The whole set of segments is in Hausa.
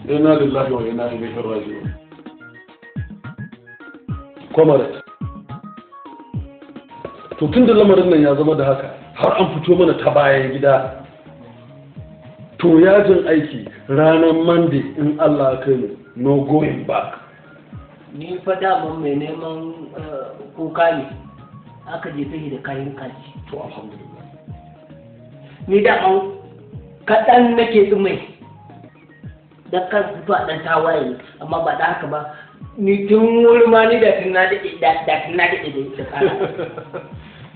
inna lillahi wa inna ilaihi raji'un. Kwamarat, to tun da lamarin nan ya zama da haka har an fito mana ta bayan gida, to yajin aiki ranar Monday in Allah kai mu, no going back. Ni fa daman mai neman kuka ne aka jefe da kayan kaji. To alhamdulillah. Ni da an kaɗan nake tsumai da kan fito a ɗan tawaye, amma ba da haka ba. Ni tun wuri ma ni da tun na daɗe da kara.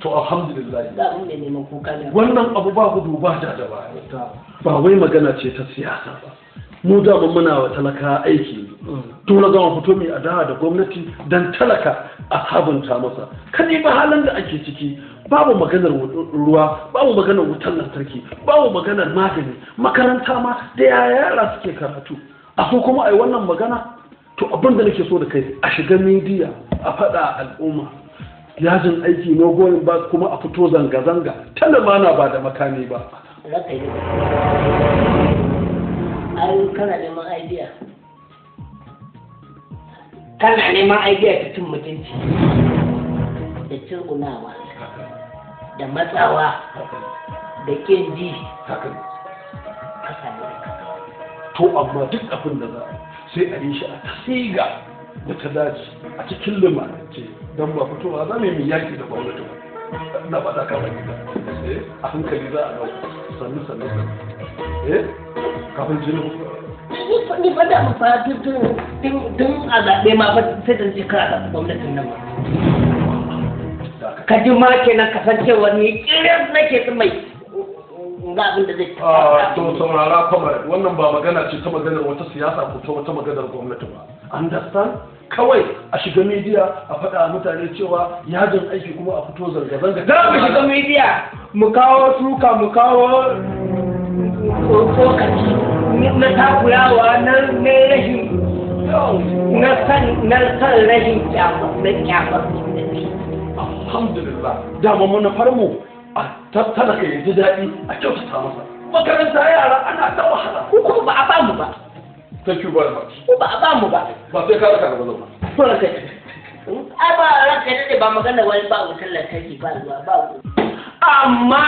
To alhamdulillah. Da mun ne neman kuka ne. Wannan abu ba gudu ba da ba. Ba wai magana ce ta siyasa ba. Mu da muna wa talaka aiki. To na gama fito mai adawa da gwamnati dan talaka a sabunta masa. Kani ba halin da ake ciki. Babu maganar ruwa, babu maganar wutar lantarki, babu maganar magani, makaranta ma da yara suke karatu. A so kuma ai wannan magana. To abin da nake so da kai a shiga midiya a faɗa al'umma yajin aiki no going back kuma a fito zanga-zanga ta lamana ba da makami ba. Raka yi ai kana neman idea ta cin mutunci da cirgunawa da matsawa da kin ji to amma duk abin da za a sai a yi shi a tasiga da ta dace a cikin limanance don ba fitowa za mu yi yaki da gwamnati ba na faɗa kawai gida a hankali za a ɗauka sannu kafin jini ni fa da fa tun a zaɓe ma fa sai da ce kara da gwamnatin nan ba ka ji ma kenan kasancewa ni kiran nake su mai ga abin da zai to saurara kamar wannan ba magana ce ta maganar wata siyasa ko ta wata maganar gwamnati ba understand kawai a shiga media a faɗa mutane cewa yajin aiki kuma a fito zanga-zanga za mu shiga media mu kawo suka mu kawo tsokaci na takurawa na rashin na san rashin kyamar alhamdulillah dama manufar mu a talaka ya ji daɗi a kyautata masa makaranta yara ana ta wahala ko ba a bamu ba thank you very much ko ba a bamu ba ba sai ka raka ba zauna to raka ai ba raka dade ba magana wani ba wutar lantarki ba ruwa ba amma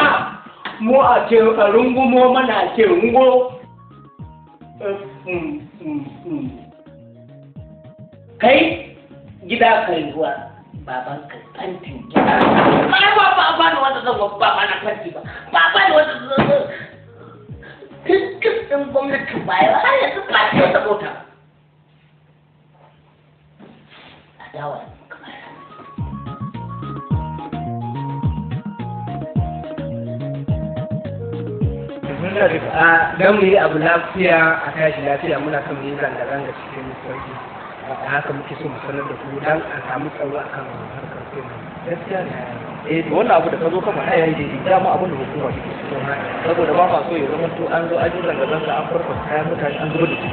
mu a ce a rungumo mana ce rungo kai gida kai ruwa baban ka fantin gida ba ni wanda zan ba na fanti ba ni wanda zan din gwamnati baya har yanzu ba ta da mota adawa don mu yi abu lafiya a tashi lafiya muna kan mu yi zanga-zanga cikin sauki da haka muke so mu sanar da ku dan a samu tsaro a kan harkar fim gaskiya ne wannan abu da ka zo ka faɗa yayi daidai dama abin da hukuma take so saboda ba ma so ya zama to an zo an yi zanga-zanga an farfa kayan mutane an zuba da su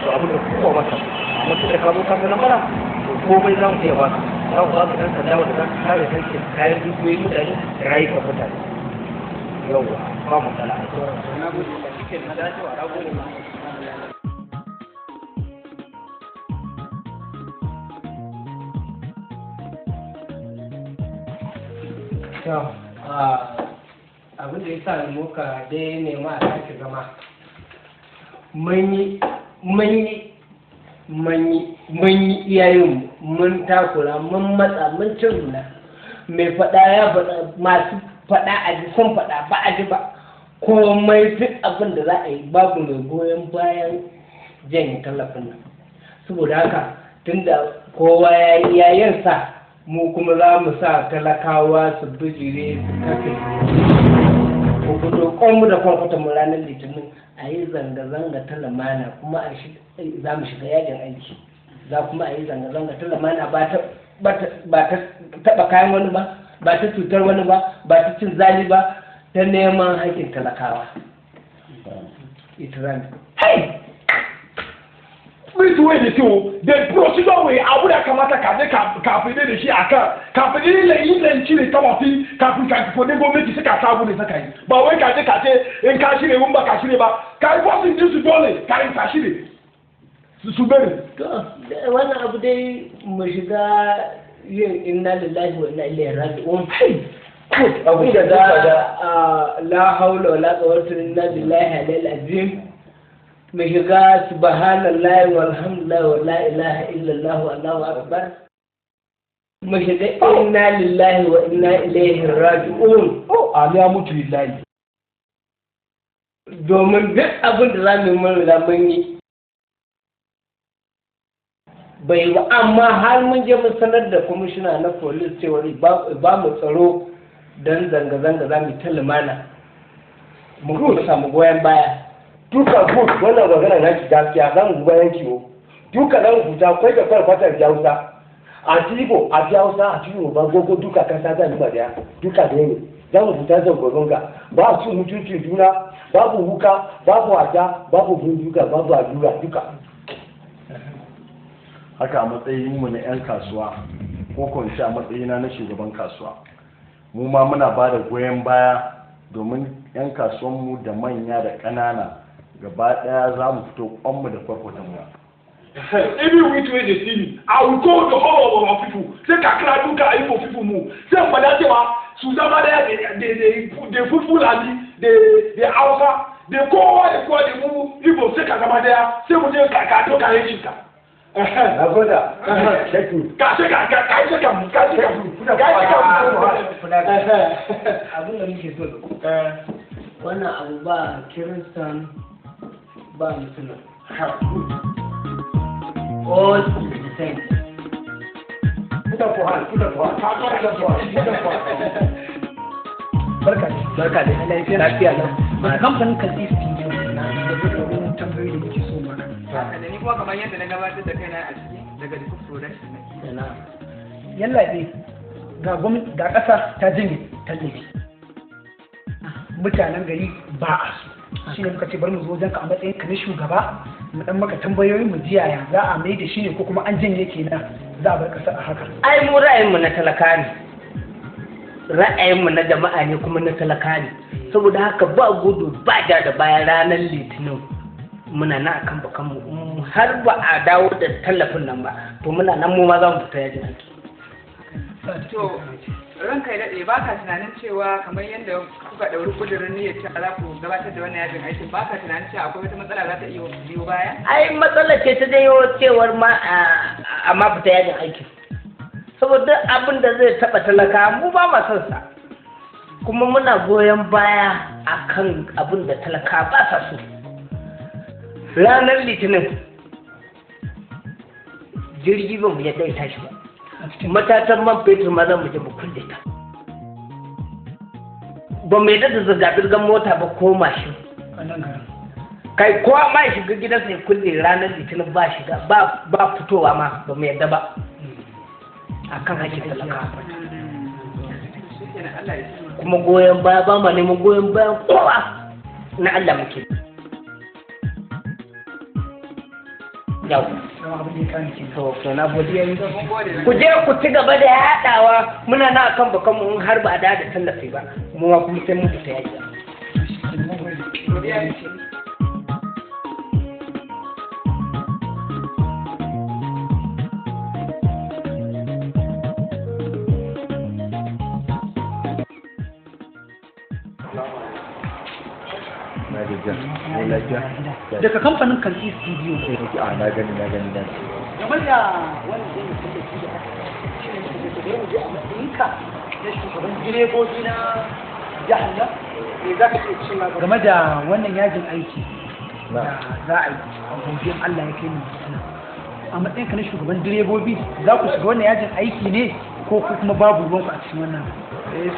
to abin da hukuma ba ta amma tun da ka zo ka ga lamara to komai za mu iya ba za mu ba su ɗan sanda wanda za su kare hankin kayan dukiyoyin mutane da rayukan mutane yauwa ba mu tsala a tsoron na gode da shi ke na dacewa na gode ma abin da ya sa muka dai nema a sake zama mun yi iyayenmu mun takura mun matsa mun ciruna mai faɗa ya faɗa masu faɗa a ji sun faɗa ba a ji ba komai duk abin da za a yi babu mai goyon bayan janye tallafin nan saboda haka tunda kowa ya yi yayansa mu kuma za mu sa talakawa su bijire su kafe ko fito mu da kwankwata mu ranar litinin a yi zanga-zanga ta lamana kuma za mu shiga yajin aiki za kuma a yi zanga-zanga ta lamana ba ta taɓa kayan wani ba ba ta cutar wani ba ba ta cin zali ba ta neman haƙƙin talakawa ita rami Which way they do the procedure way abu da kamata ka je kafin da shi aka kafin ne yin nan cire tawafi kafin ka ko ne gwamnati suka sabu ne saka yi ba wai ka je in ka shire mun ba ka shire ba ka yi wasu din su dole ka yi ka shire su bari wannan abu dai mu shiga yin inna lillahi wa inna ilaihi raji'un abu da la haula wala quwwata illa billahi al azim mu shiga subhanallahi walhamdulillahi wa la ilaha illallah wallahu akbar mu shiga inna lillahi wa inna ilaihi raji'un ya mutu lillahi domin duk abin da za mu yi mun da mun yi bai ba amma har mun je mun sanar da kwamishina na police cewa ba mu tsaro don zanga-zanga za mu ta lumana mu kuma samu goyon baya duka good wannan magana na ki gaskiya za mu bayan kiwo duka za mu fita kwai da kwarfatar jausa a tibo a jausa a ciwo ba gogo duka kasa za mu daya duka da ne za mu fita zan gwaronga ba su mutuncin juna babu wuka babu wata babu bindiga babu allura duka haka a matsayin mu na 'yan kasuwa ko kwanci a matsayina na shugaban kasuwa mu ma muna ba da goyon baya domin 'yan kasuwanmu da manya da ƙanana gaba ɗaya za mu fito kwanmu da kwarkwatan mu every which way they see me I will go the whole of our people sai kakra duka ayi for people mu sai fada cewa su zama da they fulfill ali they Hausa they kowa da mu Igbo sai ka zama daya sai mu je ka to ka yi ka na goda abin da muke so wannan abu ba kiristan ba musulun all the same barka da lafiya na kamfanin kalli studio na da wani tambayoyi da muke so maka da ni kuma kamar yadda na gabatar da kaina a ciki daga duk production ne yallaɓe ga ƙasa ta janye tallafi mutanen gari ba a so shi ne muka ce bari mu zo wajenka a matsayin ka na shugaba mu dan maka tambayoyin mu ji yaya za a mai da shi ne ko kuma an janye kenan za a bar ƙasa a haka ai mu ra'ayinmu na talaka ne ra'ayinmu na jama'a ne kuma na talaka ne saboda haka ba gudu ba da baya ranar litinin muna na akan bakanmu har ba a dawo da tallafin nan ba to muna nan mu ma za mu fita yajin aiki to ranka ya daɗe ba ka tunanin cewa kamar yadda kuka ɗauri ƙudurin niyyar cewa za ku gabatar da wannan yajin aikin ba ka tunanin cewa akwai wata matsala za ta iya biyo baya ai matsala ce ta janyo cewar ma a ma fita yajin aiki saboda abin da zai taɓa talaka mu ba ma son sa kuma muna goyon baya akan abin da talaka ba sa so ranar litinin jirgi ba mu yadda ya tashi ba matatan man fetur ma za mu je mu kulle ta ba mu yadda da zirga-zirgar mota ba ko mashin kai kowa ma ya shiga gidansa ya kulle ranar litinin ba shiga ba fitowa ma ba mu yadda ba a kan hakkin talaka kuma goyon baya ba ma neman goyon bayan kowa na Allah muke yau ku je ku ci gaba da yaɗawa muna na kan bakan mu har ba da tallafi ba mu ma kuma sai mun fita yaji daga kamfanin kalli studio na gani game da wani ka na shugaban direbobi na jihar nan me za ka ce cewa game da wannan yajin aiki da za a yi a godiyar Allah ya kai mu a matsayin ka na shugaban direbobi za ku shiga wannan yajin aiki ne ko kuma babu ruwanku a cikin wannan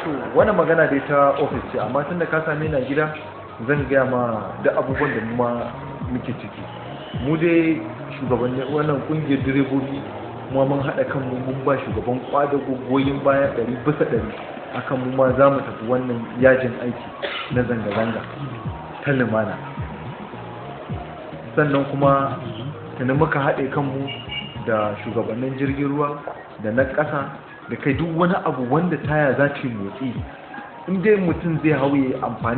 so wannan magana dai ta ofis ce amma tun da ka same ni a gida zan gaya ma da abubuwan da ma muke ciki mu dai shugabanni wannan kungiyar direbobi mu mun haɗa kanmu mun ba shugaban kwadago goyon baya 100% akan mu ma za mu tafi wannan yajin aiki na zanga-zanga ta lumana sannan kuma tunda muka haɗe kanmu da shugabannin jirgin ruwa da na ƙasa da kai duk wani abu wanda taya za ta yi motsi in dai mutum zai hau ya amfani